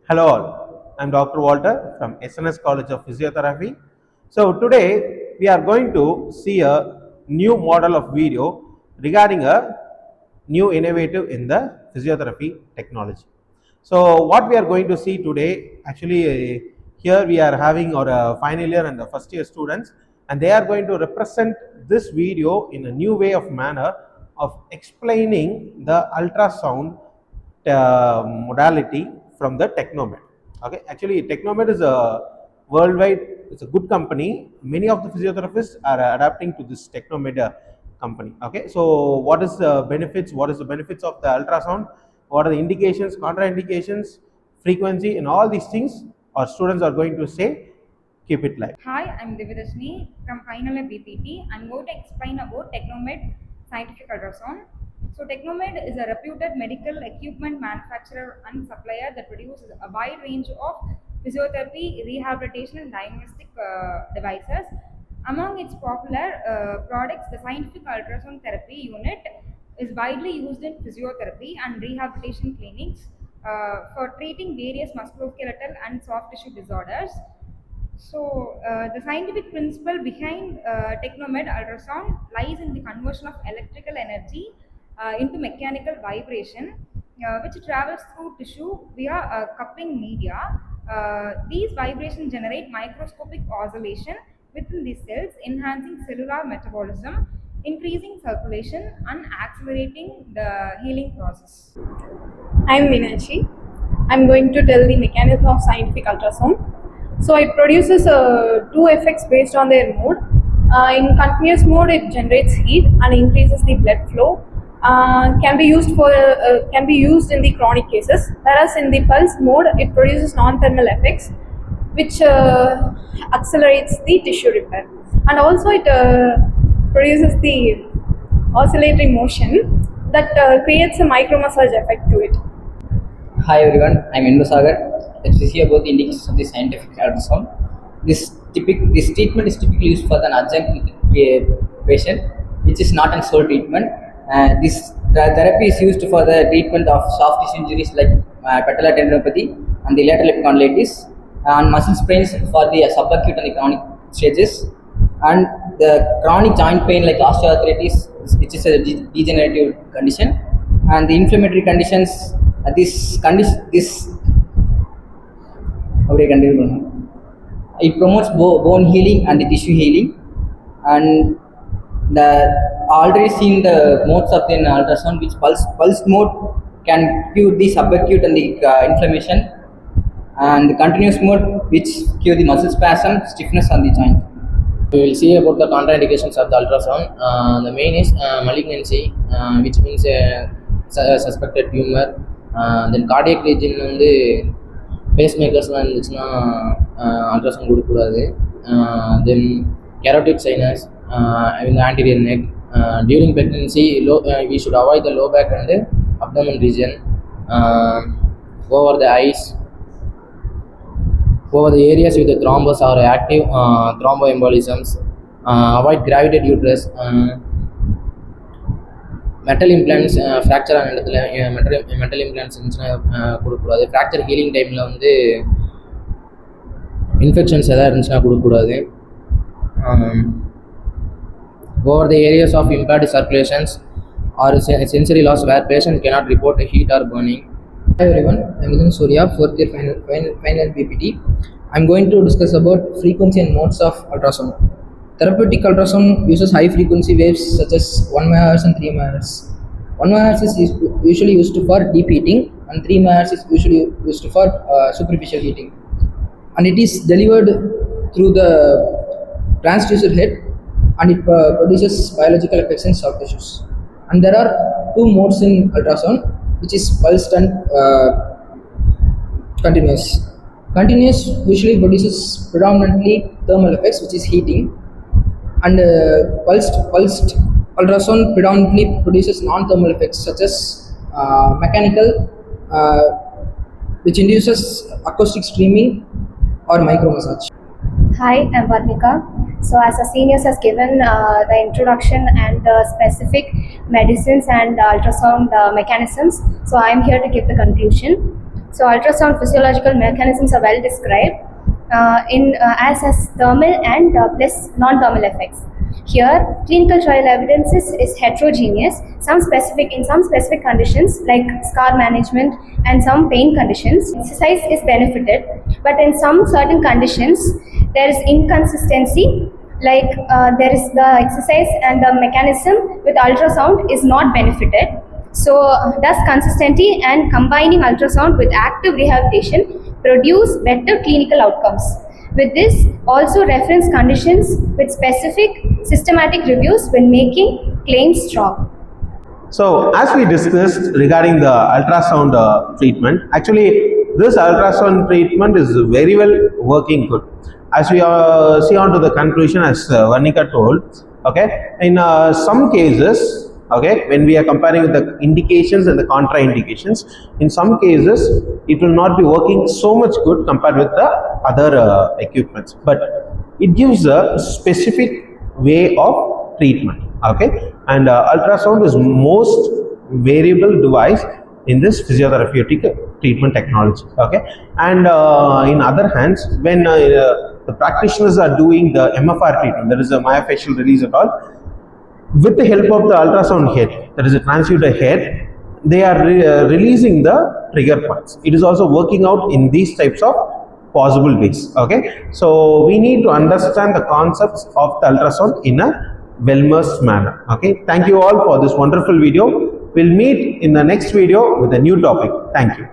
Hello all, I'm Dr. Walter from SNS College of Physiotherapy. So today we are going to see a new model of video regarding a new innovative in the physiotherapy technology. So what we are going to see today, actually here we are having our final year and the first year students, and they are going to represent this video in a new way of manner of explaining the ultrasound modality from the Technomed. Okay, actually Technomed is a worldwide, it's a good company. Many of the physiotherapists are adapting to this Technomed company. Okay, so what is the benefits? What is the benefits of the ultrasound? What are the indications, contraindications, frequency, and all these things our students are going to say. Keep it live. Hi, I'm Dividashni from Final Year BPT. I'm going to explain about Technomed Scientific Ultrasound. So, Technomed is a reputed medical equipment manufacturer and supplier that produces a wide range of physiotherapy, rehabilitation, and diagnostic devices. Among its popular products, the Scientific Ultrasound Therapy Unit is widely used in physiotherapy and rehabilitation clinics for treating various musculoskeletal and soft tissue disorders. So, the scientific principle behind Technomed ultrasound lies in the conversion of electrical energy into mechanical vibration, which travels through tissue via a coupling media. These vibrations generate microscopic oscillation within the cells, enhancing cellular metabolism, increasing circulation, and accelerating the healing process. I'm Minachi. I'm going to tell the mechanism of scientific ultrasound. So it produces two effects based on their mode. In continuous mode, it generates heat and increases the blood flow. Can be used in the chronic cases. Whereas in the pulse mode, it produces non-thermal effects, which accelerates the tissue repair, and also it produces the oscillatory motion that creates a micro massage effect to it. Hi everyone, I'm Sagar. Let's see about the indications of the scientific ultrasound. This treatment is typically used for an adjunct patient, which is not a sole treatment. This therapy is used for the treatment of soft tissue injuries like patellar tendinopathy and the lateral epicondylitis, and muscle sprains for the subacute and the chronic stages, and the chronic joint pain like osteoarthritis, which is a degenerative condition, and the inflammatory conditions. This how do I continue? It promotes bone healing and the tissue healing, and the already seen the modes of the ultrasound, which pulse mode can cure the subacute and the inflammation, and the continuous mode which cure the muscle spasm, stiffness on the joint. We will see about the contraindications of the ultrasound. The main is malignancy, which means suspected tumor. Then cardiac region வந்து பேஸ்மேக்கர்ஸ்லாம் இருந்துச்சுன்னா ultrasound கொடுக்கக்கூடாது. தென் கேரோட்டிட் sinus in the anterior neck. During pregnancy, we should avoid the low back and the abdomen region. Over the eyes, over the areas with the thrombus or active thromboembolisms. Avoid gravidated uterus. Metal implants fracture ஆன இடத்துல metal implants இருந்துச்சுன்னா கொடுக்கக்கூடாது. Fracture healing டைமில் வந்து infections எதாவது இருந்துச்சுன்னா கொடுக்கக்கூடாது. Over the areas of impaired circulations or sensory loss where patient cannot report heat or burning. Hi everyone, I'm Vidhan Surya, 4th year final BPT. I'm going to discuss about frequency and modes of ultrasound. Therapeutic ultrasound uses high frequency waves such as 1 MHz and 3 MHz. 1 MHz is usually used for deep heating, and 3 MHz is usually used for superficial heating. And it is delivered through the transducer head, and it produces biological effects in soft tissues. And there are two modes in ultrasound, which is pulsed and continuous. Continuous usually produces predominantly thermal effects, which is heating, and pulsed ultrasound predominantly produces non-thermal effects such as mechanical, which induces acoustic streaming or micro massage. Hi, I'm Varnika. So as the seniors has given the introduction and the specific medicines and ultrasound mechanisms, so I'm here to give the conclusion. So ultrasound physiological mechanisms are well described as thermal and plus non-thermal effects. Here, clinical trial evidence is heterogeneous. In some specific conditions like scar management and some pain conditions, exercise is benefited, but in some certain conditions there is inconsistency, like there is the exercise and the mechanism with ultrasound is not benefited. So thus consistency and combining ultrasound with active rehabilitation produce better clinical outcomes. With this, also reference conditions with specific systematic reviews when making claims strong. So as we discussed regarding the ultrasound treatment, actually this ultrasound treatment is very well working good. As we see on to the conclusion, as Varnika told, okay, in some cases, okay, when we are comparing with the indications and the contraindications, in some cases it will not be working so much good compared with the other equipments, but it gives a specific way of treatment, okay, and ultrasound is most variable device in this physiotherapeutic treatment technology, okay, and in other hands, when the practitioners are doing the MFR treatment, that is a myofascial release at all, with the help of the ultrasound head, that is a transducer head, they are releasing the trigger points. It is also working out in these types of possible ways, okay. So we need to understand the concepts of the ultrasound in a well-immersed manner, okay. Thank you all for this wonderful video. We'll meet in the next video with a new topic. Thank you.